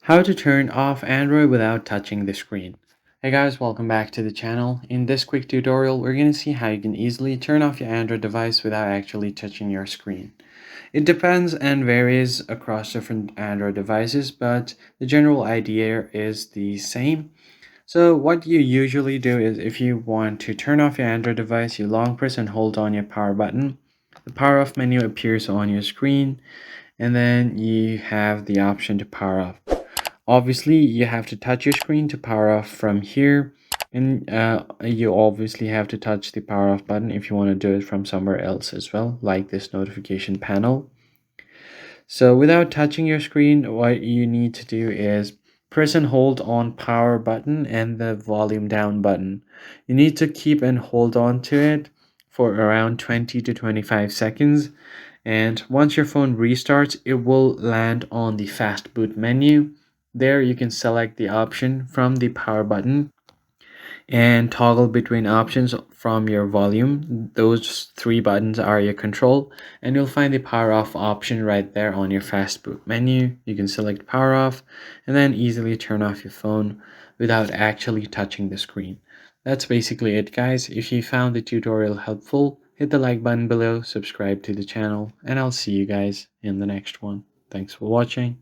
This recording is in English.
How to turn off Android without touching the screen. Hey guys, welcome back to the channel. In this quick tutorial, we're going to see how you can easily turn off your Android device without actually touching your screen. It depends and varies across different Android devices, but the general idea is the same. So what you usually do is if you want to turn off your Android device, you long press and hold on your power button. The power off menu appears on your screen, and then you have the option to power off. Obviously, you have to touch your screen to power off from here, and you obviously have to touch the power off button if you want to do it from somewhere else as well, like this notification panel. So without touching your screen, what you need to do is press and hold on power button and the volume down button. You need to keep and hold on to it for around 20 to 25 seconds, and once your phone restarts, it will land on the fast boot menu. There you can select the option from the power button and toggle between options from your volume. Those three buttons are your control, and you'll find the power off option right there on your fast boot menu. You can select power off and then easily turn off your phone without actually touching the screen. That's basically it, guys. If you found the tutorial helpful, hit the like button below, subscribe to the channel, and I'll see you guys in the next one. Thanks for watching.